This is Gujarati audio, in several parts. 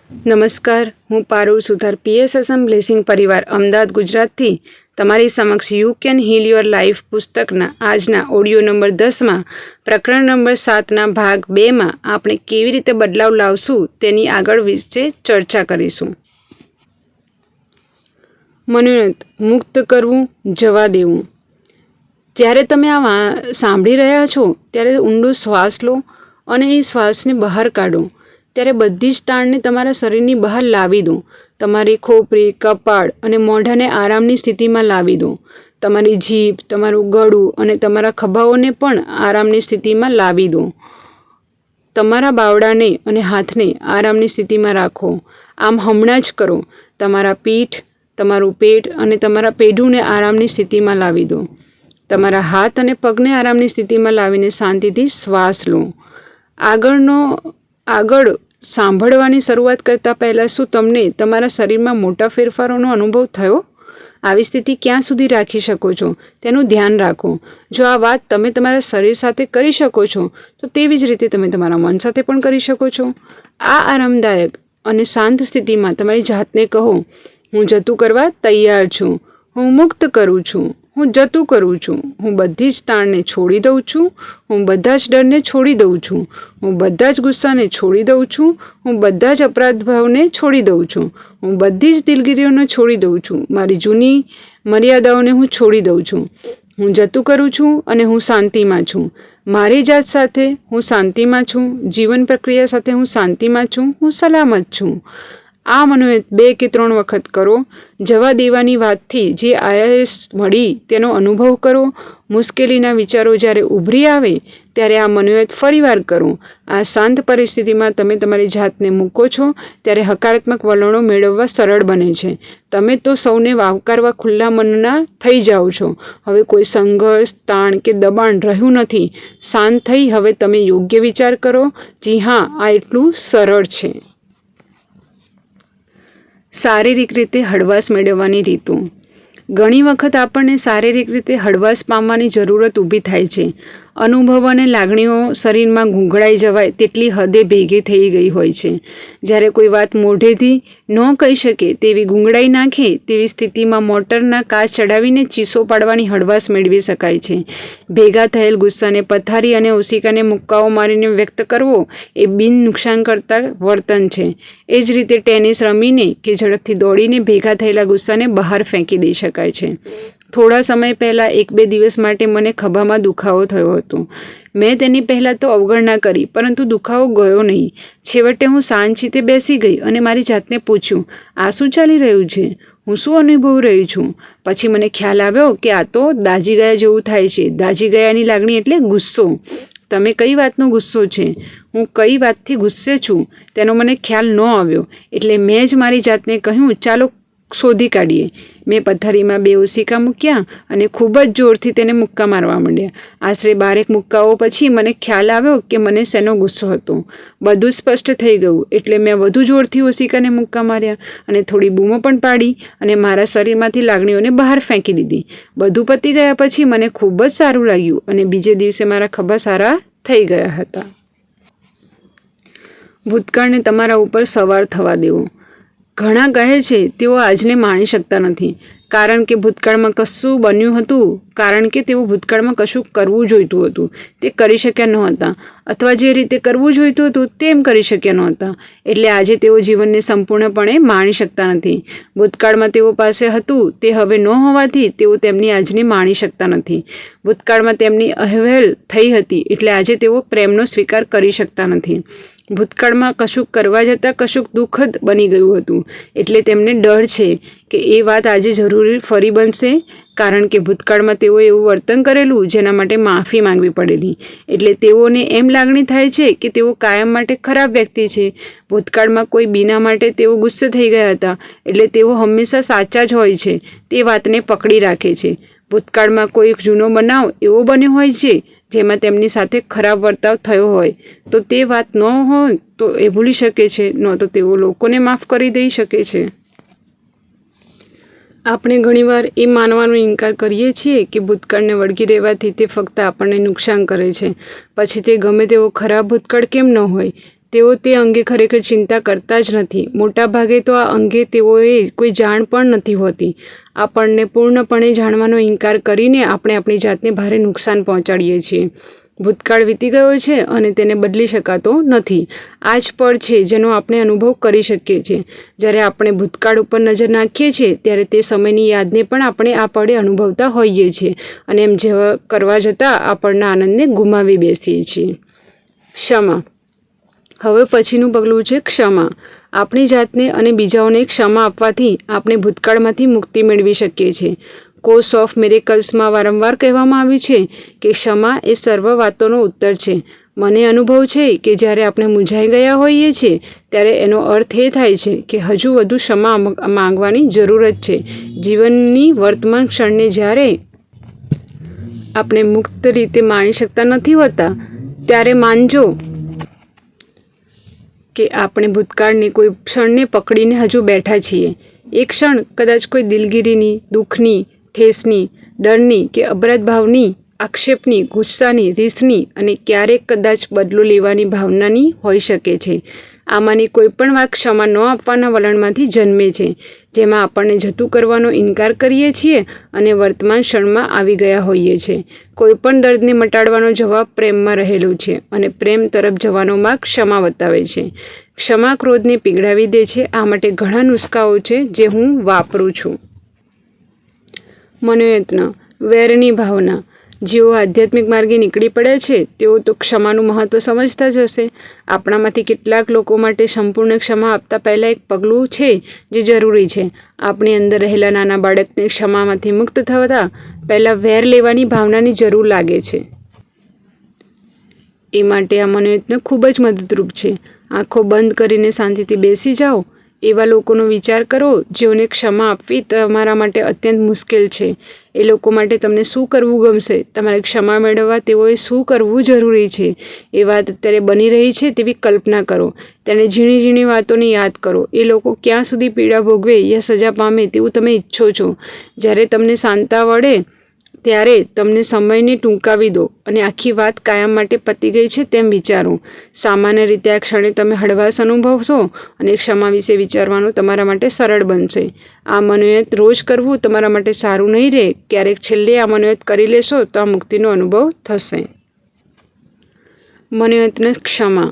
નમસ્કાર, હું પારુલ સુથાર PSSM બ્લેસિંગ પરિવાર અમદાવાદ ગુજરાતથી તમારી સમક્ષ you can heel your life પુસ્તકના આજના ઓડિયો નંબર 10માં પ્રકરણ નંબર 7ના ભાગ 2માં આપણે કેવી રીતે બદલાવ લાવશું તેની આગળ વિશે ચર્ચા કરીશું. મનોનત મુક્ત કરવું, જવા દેવું. જ્યારે તમે આ સાંભળી રહ્યા છો ત્યારે ઊંડો શ્વાસ લો અને એ શ્વાસને બહાર કાઢો. ત્યારે બધી જ તાણને તમારા શરીરની બહાર લાવી દો. તમારી ખોપરી, કપાળ અને મોઢાને આરામની સ્થિતિમાં લાવી દો. તમારી જીભ, તમારું ગળું અને તમારા ખભાઓને પણ આરામની સ્થિતિમાં લાવી દો. તમારા બાવડાને અને હાથને આરામની સ્થિતિમાં રાખો. આમ હમણાં જ કરો. તમારા પીઠ, તમારું પેટ અને તમારા પેઢુને આરામની સ્થિતિમાં લાવી દો. તમારા હાથ અને પગને આરામની સ્થિતિમાં લાવીને શાંતિથી શ્વાસ લો. આગળ સાંભળવાની શરૂઆત કરતાં પહેલાં શું તમને તમારા શરીરમાં મોટા ફેરફારોનો અનુભવ થયો? આવી સ્થિતિ ક્યાં સુધી રાખી શકો છો તેનું ધ્યાન રાખો. જો આ વાત તમે તમારા શરીર સાથે કરી શકો છો તો તેવી જ રીતે તમે તમારા મન સાથે પણ કરી શકો છો. આ આરામદાયક અને શાંત સ્થિતિમાં તમારી જાતને કહો, હું જતું કરવા તૈયાર છું. હું મુક્ત કરું છું. હું જતું કરું છું. હું બધી જ તાણને છોડી દઉં છું. હું બધા જ ડરને છોડી દઉં છું. હું બધા જ ગુસ્સાને છોડી દઉં છું. હું બધા જ અપરાધ ભાવને છોડી દઉં છું. હું બધી જ દિલગીરીઓને છોડી દઉં છું. મારી જૂની મર્યાદાઓને હું છોડી દઉં છું. હું જતું કરું છું અને હું શાંતિમાં છું. મારી જાત સાથે હું શાંતિમાં છું. જીવન પ્રક્રિયા સાથે હું શાંતિમાં છું. હું સલામત છું. આ મનોનત 2 કે 3 વખત કરો. જવા દેવાની વાતથી જે આયાસ મળી તેનો અનુભવ કરો. મુશ્કેલીના વિચારો જ્યારે ઉભરી આવે ત્યારે આ મનોનત ફરીવાર કરો. આ શાંત પરિસ્થિતિમાં તમે તમારી જાતને મૂકો છો ત્યારે હકારાત્મક વલણો મેળવવા સરળ બને છે. તમે તો સૌને આવકારવા ખુલ્લા મનના થઈ જાઓ છો. હવે કોઈ સંઘર્ષ, તાણ કે દબાણ રહ્યું નથી. શાંત થઈ હવે તમે યોગ્ય વિચાર કરો. જી હા, આ એટલું સરળ છે. શારીરિક રીતે હળવાશ મેળવવાની રીતો. ઘણી વખત આપણને શારીરિક રીતે હળવાશ પામવાની જરૂરત ઊભી થાય છે. અનુભવ અને લાગણીઓ શરીરમાં ગૂંગળાઈ જવાય તેટલી હદે ભેગી થઈ ગઈ હોય છે. જ્યારે કોઈ વાત મોઢેથી ન કહી શકે તેવી ગૂંગળાઈ નાખે તેવી સ્થિતિમાં મોટરના કાચ ચડાવીને ચીસો પાડવાની હળવાશ મેળવી શકાય છે. ભેગા થયેલ ગુસ્સાને પથારી અને ઓશિકાને મુક્કાઓ મારીને વ્યક્ત કરવો એ બિન નુકસાન કરતા વર્તન છે. એ જ રીતે ટેનિસ રમીને કે ઝડપથી દોડીને ભેગા થયેલા ગુસ્સાને બહાર ફેંકી દઈ શકાય છે. થોડા સમય પહેલાં 1-2 દિવસ માટે મને ખભામાં દુખાવો થયો હતો. મેં તેની પહેલાં તો અવગણના કરી, પરંતુ દુખાવો ગયો નહીં. છેવટે હું શાંતિથી બેસી ગઈ અને મારી જાતને પૂછ્યું, આ શું ચાલી રહ્યું છે? હું શું અનુભવી રહી છું? પછી મને ખ્યાલ આવ્યો કે આ તો દાઝી ગયા જેવું થાય છે. દાઝી ગયાની લાગણી એટલે ગુસ્સો. તમે કઈ વાતનો ગુસ્સો છે? હું કઈ વાતથી ગુસ્સે છું તેનો મને ખ્યાલ ન આવ્યો. એટલે મેં જ મારી જાતને કહ્યું, ચાલો શોધી કાઢીએ. મેં પથારીમાં 2 ઓશિકા મૂક્યા અને ખૂબ જ જોરથી તેને મુક્કા મારવા માંડ્યા. આશરે 12 મુક્કાઓ પછી મને ખ્યાલ આવ્યો કે મને શેનો ગુસ્સો હતો. બધું સ્પષ્ટ થઈ ગયું. એટલે મેં વધુ જોરથી ઓશિકાને મુક્કા માર્યા અને થોડી બૂમો પણ પાડી અને મારા શરીરમાંથી લાગણીઓને બહાર ફેંકી દીધી. બધું પતી ગયા પછી મને ખૂબ જ સારું લાગ્યું અને બીજે દિવસે મારા ખભા સારા થઈ ગયા હતા. ભૂતકાળને તમારા ઉપર સવાર થવા દેવો. ઘણા કહે છે તેઓ આજને માણી શકતા નથી કારણ કે ભૂતકાળમાં કશું બન્યું હતું, કારણ કે તેઓ ભૂતકાળમાં કશું કરવું જોઈતું હતું તે કરી શક્યા નહોતા, અથવા જે રીતે કરવું જોઈતું હતું તેમ કરી શક્યા નહોતા. એટલે આજે તેઓ જીવનને સંપૂર્ણપણે માણી શકતા નથી. ભૂતકાળમાં તેઓ પાસે હતું તે હવે ન હોવાથી તેઓ તેમની આજને માણી શકતા નથી. ભૂતકાળમાં તેમની અહેવાલ થઈ હતી એટલે આજે તેઓ પ્રેમનો સ્વીકાર કરી શકતા નથી. ભૂતકાળમાં કશુંક કરવા જતાં કશુંક દુઃખદ બની ગયું હતું એટલે તેમને ડર છે કે એ વાત આજે જરૂરી ફરી બનશે, કારણ કે ભૂતકાળમાં તેઓએ એવું વર્તન કરેલું જેના માટે માફી માંગવી પડેલી. એટલે તેઓને એમ લાગણી થાય છે કે તેઓ કાયમ માટે ખરાબ વ્યક્તિ છે. ભૂતકાળમાં કોઈ બીના માટે તેઓ ગુસ્સે થઈ ગયા હતા એટલે તેઓ હંમેશા સાચા જ હોય છે તે વાતને પકડી રાખે છે. ભૂતકાળમાં કોઈ જૂનો બનાવ એવો બન્યો હોય છે જેમાં તેમની સાથે ખરાબ વર્તાવ થયો હોય તો તે વાત ન હોય તો એ ભૂલી શકે છે, ન તો તેઓ લોકોને માફ કરી દઈ શકે છે. આપણે ઘણીવાર એ માનવાનો ઇનકાર કરીએ છીએ કે ભૂતકાળને વળગી રહેવાથી તે ફક્ત આપણને નુકસાન કરે છે. પછી તે ગમે તેવો ખરાબ ભૂતકાળ કેમ ન હોય તેઓ તે અંગે ખરેખર ચિંતા કરતા જ નથી. મોટાભાગે તો આ અંગે તેઓએ કોઈ જાણ પણ નથી હોતી. આપણને પૂર્ણપણે જાણવાનો ઇનકાર કરીને આપણે આપણી જાતને ભારે નુકસાન પહોંચાડીએ છીએ. ભૂતકાળ વીતી ગયો છે અને તેને બદલી શકાતો નથી. આ જ પળ છે જેનો આપણે અનુભવ કરી શકીએ છીએ. જ્યારે આપણે ભૂતકાળ ઉપર નજર નાખીએ છીએ ત્યારે તે સમયની યાદને પણ આપણે આ પળે અનુભવતા હોઈએ છીએ અને એમ જેવા કરવા જતાં આપણના આનંદને ગુમાવી બેસીએ છીએ. ક્ષમા. હવે પછીનું પગલું છે ક્ષમા. આપણી જાતને અને બીજાઓને ક્ષમા આપવાથી આપણે ભૂતકાળમાંથી મુક્તિ મેળવી શકીએ છીએ. કોર્સ ઓફ મિરેકલ્સમાં વારંવાર કહેવામાં આવ્યું છે કે ક્ષમા એ સર્વ વાતોનો ઉત્તર છે. મને અનુભવ છે કે જ્યારે આપણે મૂંઝાઈ ગયા હોઈએ છીએ ત્યારે એનો અર્થ એ થાય છે કે હજુ વધુ ક્ષમા માંગવાની જરૂરત છે. જીવનની વર્તમાન ક્ષણને જ્યારે આપણે મુક્ત રીતે માણી શકતા નથી હોતા ત્યારે માનજો કે આપણે ભૂતકાળની કોઈ ક્ષણને પકડીને હજુ બેઠા છીએ. એ ક્ષણ કદાચ કોઈ દિલગીરીની, દુઃખની, ઠેસની, ડરની કે અપરાધ ભાવની, આક્ષેપની, ગુસ્સાની, રીસની અને ક્યારેક કદાચ બદલો લેવાની ભાવનાની હોઈ શકે છે. આમાંની કોઈ પણ વાત ક્ષમા ન આપવાના વલણમાંથી જન્મે છે, જેમાં આપણને જતું કરવાનો ઇનકાર કરીએ છીએ અને વર્તમાન ક્ષણમાં આવી ગયા હોઈએ છીએ. કોઈ પણ દર્દને મટાડવાનો જવાબ પ્રેમમાં રહેલો છે અને પ્રેમ તરફ જવાનો માર્ગ ક્ષમા બતાવે છે. ક્ષમા ક્રોધને પીગળાવી દે છે. આ માટે ઘણા નુસ્ખાઓ છે જે હું વાપરું છું. મનોયત્ન. વેરની ભાવના. જેઓ આધ્યાત્મિક માર્ગે નીકળી પડ્યા છે તેઓ તો ક્ષમાનું મહત્ત્વ સમજતા જ હશે. આપણામાંથી કેટલાક લોકો માટે સંપૂર્ણ ક્ષમા આપતા પહેલાં એક પગલું છે જે જરૂરી છે. આપણી અંદર રહેલા નાના બાળકને ક્ષમામાંથી મુક્ત થતા પહેલાં વેર લેવાની ભાવનાની જરૂર લાગે છે. એ માટે આ મનોયત્ન ખૂબ જ મદદરૂપ છે. આંખો બંધ કરીને શાંતિથી બેસી જાઓ. એવા લોકોનો વિચાર કરો જેઓને ક્ષમા આપવી તમારા માટે અત્યંત મુશ્કેલ છે. એ લોકો માટે તમને શું કરવું ગમશે? તમારે ક્ષમા મેળવવા તેઓએ શું કરવું જરૂરી છે? એ વાત અત્યારે બની રહી છે તેવી કલ્પના કરો. તેને ઝીણી ઝીણી વાતોને યાદ કરો. એ લોકો ક્યાં સુધી પીડા ભોગવે યા સજા પામે તેવું તમે ઈચ્છો છો. જ્યારે તમને શાંતા વળે ત્યારે તમને સમયને ટૂંકાવી દો અને આખી વાત કાયમ માટે પતી ગઈ છે તેમ વિચારો. સામાન્ય રીતે આ ક્ષણે તમે હળવાશ અનુભવશો અને ક્ષમા વિશે વિચારવાનું તમારા માટે સરળ બનશે. આ મનોયત રોજ કરવું તમારા માટે સારું નહીં રહે. ક્યારેક છેલ્લે આ મનોયત કરી લેશો તો આ મુક્તિનો અનુભવ થશે. મનોયતન ક્ષમા.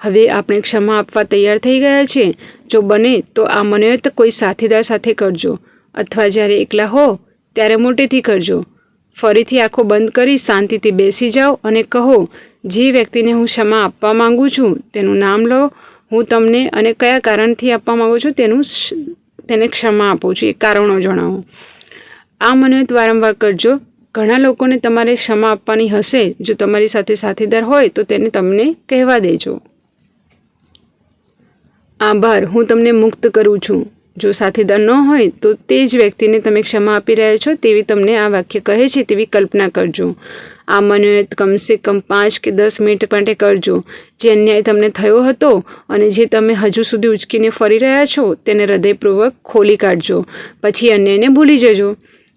હવે આપણે ક્ષમા આપવા તૈયાર થઈ ગયા છીએ. જો બને તો આ મનોયત કોઈ સાથીદાર સાથે કરજો અથવા જ્યારે એકલા હો ત્યારે મોટેથી કરજો. ફરીથી આંખો બંધ કરી શાંતિથી બેસી જાઓ અને કહો, જે વ્યક્તિને હું ક્ષમા આપવા માંગુ છું તેનું નામ લો. હું તમને અને કયા કારણથી આપવા માંગુ છું તેને ક્ષમા આપું છું એ કારણો જણાવો. આ મનોયત વારંવાર કરજો. ઘણા લોકોને તમારે ક્ષમા આપવાની હશે. જો તમારી સાથે સાથીદાર હોય તો તેને તમને કહેવા દેજો. આભાર, હું તમને મુક્ત કરું છું. જો સાથીદાર ન હોય તો તે જ વ્યક્તિને તમે ક્ષમા આપી રહ્યા છો તેવી તમને આ વાક્ય કહે છે તેવી કલ્પના કરજો. આ મનોયત કમસે કમ 5 કે 10 મિનિટ માટે કરજો. જે અન્યાય તમને થયો હતો અને જે તમે હજુ સુધી ઉચકીને ફરી રહ્યા છો તેને હૃદયપૂર્વક ખોલી કાઢજો. પછી અન્યાયને ભૂલી જજો.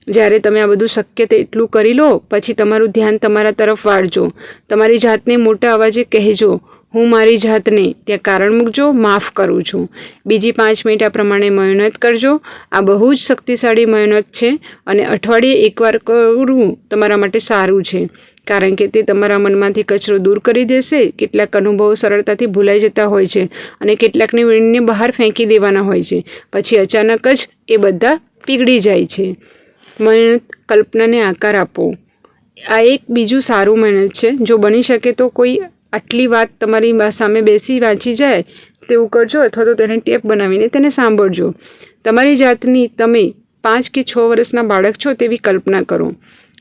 જ્યારે તમે આ બધું શક્ય તેટલું કરી લો પછી તમારું ધ્યાન તમારા તરફ વાળજો. તમારી જાતને મોટા અવાજે કહેજો, હું મારી જાતને ત્યાં કારણ મૂકજો, માફ કરું છું. બીજી 5 મિનિટ આ પ્રમાણે મહેનત કરજો. આ બહુ જ શક્તિશાળી મહેનત છે અને અઠવાડિયે એકવાર કરવું તમારા માટે સારું છે કારણ કે તે તમારા મનમાંથી કચરો દૂર કરી દેશે. કેટલાક અનુભવો સરળતાથી ભૂલાઈ જતા હોય છે અને કેટલાકને વીણીને બહાર ફેંકી દેવાના હોય છે. પછી અચાનક જ એ બધા પીગળી જાય છે. મહેનત કલ્પનાને આકાર આપો. આ એક બીજું સારું મહેનત છે. જો બની શકે તો કોઈ આટલી વાત તમારી સામે બેસી વાંચી જાય તેવું કરજો અથવા તો તેને ટેપ બનાવીને તેને સાંભળજો. તમારી જાતની તમે 5 કે 6 વર્ષના બાળક છો તેવી કલ્પના કરો.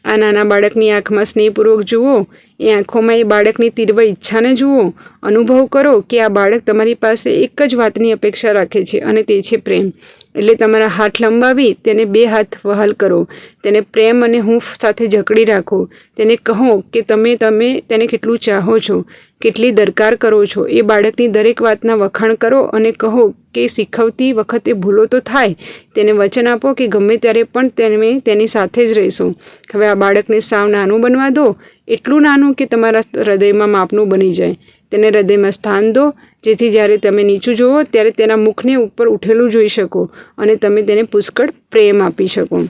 આ નાના બાળકની આંખમાં સ્નેહપૂર્વક જુઓ. એ આંખોમાં એ બાળકની તીવ્ર ઈચ્છાને જુઓ. અનુભવ કરો કે આ બાળક તમારી પાસે એક જ વાતની અપેક્ષા રાખે છે અને તે છે પ્રેમ. એટલે તમારા હાથ લંબાવી તેને 2 હાથ વહાલ કરો. તેને પ્રેમ અને હૂંફ સાથે જકડી રાખો. તેને કહો કે તમે તેને કેટલું ચાહો છો, કેટલી દરકાર કરો છો. એ બાળકની દરેક વાતના વખાણ કરો અને કહો કે શીખવતી વખતે ભૂલો તો થાય. તેને વચન આપો કે ગમે ત્યારે પણ તમે તેની સાથે જ રહીશો. હવે આ બાળકને સાવ નાનું બનવા દો. એટલું નાનું કે તમારા હૃદયમાં માપનું બની જાય. તેને હૃદયમાં સ્થાન દો. જેથી જ્યારે તમે નીચું જુઓ ત્યારે તેના મુખને ઉપર ઉઠેલું જોઈ શકો અને તમે તેને પુષ્કળ પ્રેમ આપી શકો.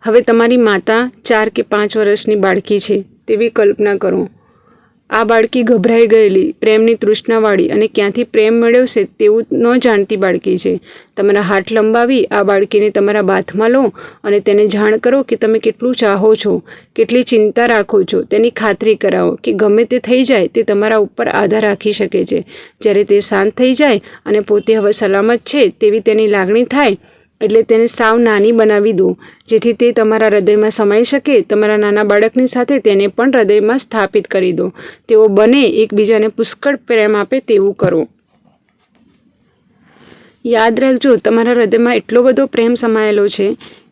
હવે તમારી માતા 4 કે 5 વર્ષની બાળકી છે તેવી કલ્પના કરો. આ બાળકી ગભરાઈ ગયેલી, પ્રેમની તૃષ્ણાવાળી અને ક્યાંથી પ્રેમ મેળવશે તેવું ન જાણતી બાળકી છે. તમારા હાથ લંબાવી આ બાળકીને તમારા બાથમાં લો અને તેને જાણ કરો કે તમે કેટલું ચાહો છો, કેટલી ચિંતા રાખો છો. તેની ખાતરી કરાવો કે ગમે તે થઈ જાય તે તમારા ઉપર આધાર રાખી શકે છે. જ્યારે તે શાંત થઈ જાય અને પોતે હવે સલામત છે તેવી તેની લાગણી થાય એટલે તેને સાવ નાની બનાવી દો, જેથી તે તમારા હૃદયમાં સમાઈ શકે. તમારા નાના બાળકની સાથે તેને પણ હૃદયમાં સ્થાપિત કરી દો. તેઓ બંને એકબીજાને પુષ્કળ પ્રેમ આપે તેવું કરો. યાદ રાખજો, તમારા હૃદયમાં એટલો બધો પ્રેમ સમાયેલો છે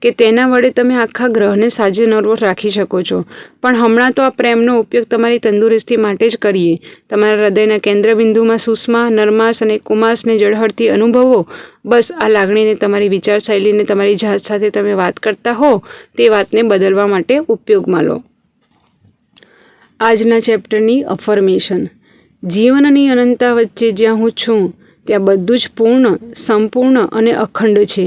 કે તેના વડે તમે આખા ગ્રહને સાજેનરો રાખી શકો છો. પણ હમણાં તો આ પ્રેમનો ઉપયોગ તમારી તંદુરસ્તી માટે જ કરીએ. તમારા હૃદયના કેન્દ્રબિંદુમાં સુષ્મા, નરમાસ અને કુમાસને ઝળહળતી અનુભવો. બસ આ લાગણીને તમારી વિચારશૈલીને તમારી જાત સાથે તમે વાત કરતા હો તે વાતને બદલવા માટે ઉપયોગમાં લો. આજના ચેપ્ટરની અફર્મેશન. જીવનની અનંતતા વચ્ચે જ્યાં હું છું ત્યાં બધું જ પૂર્ણ, સંપૂર્ણ અને અખંડ છે.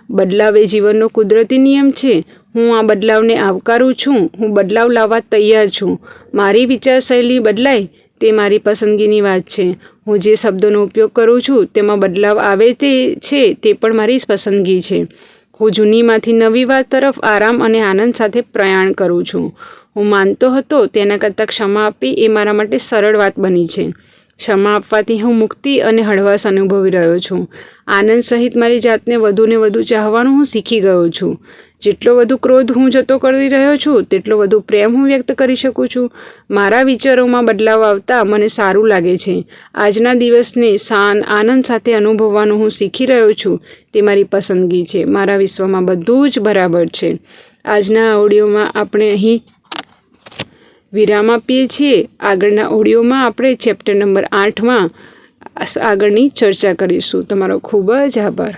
બદલાવ એ જીવનનો કુદરતી નિયમ છે. હું આ બદલાવને આવકારું છું. હું બદલાવ લાવવા તૈયાર છું. મારી વિચારશૈલી બદલાય તે મારી પસંદગીની વાત છે. હું જે શબ્દોનો ઉપયોગ કરું છું તેમાં બદલાવ આવે તે પણ મારી પસંદગી છે. હું જૂનીમાંથી નવી વાત તરફ આરામ અને આનંદ સાથે પ્રયાણ કરું છું. હું માનતો હતો તેના કરતાં ક્ષમા આપવી એ મારા માટે સરળ વાત બની છે. ક્ષમા આપવાથી હું મુક્તિ અને હળવાશ અનુભવી રહ્યો છું. આનંદ સહિત મારી જાતને વધુને વધુ ચાહવાનું હું શીખી ગયો છું. જેટલો વધુ ક્રોધ હું જતો કરી રહ્યો છું તેટલો વધુ પ્રેમ હું વ્યક્ત કરી શકું છું. મારા વિચારોમાં બદલાવ આવતા મને સારું લાગે છે. આજના દિવસને આનંદ સાથે અનુભવવાનું હું શીખી રહ્યો છું. તે મારી પસંદગી છે. મારા વિશ્વમાં બધું જ બરાબર છે. આજના ઓડિયોમાં આપણે અહીં વિરામ આપીએ છીએ. આગળના ઓડિયોમાં આપણે ચેપ્ટર નંબર 8માં આગળની ચર્ચા કરીશું. તમારો ખૂબ જ આભાર.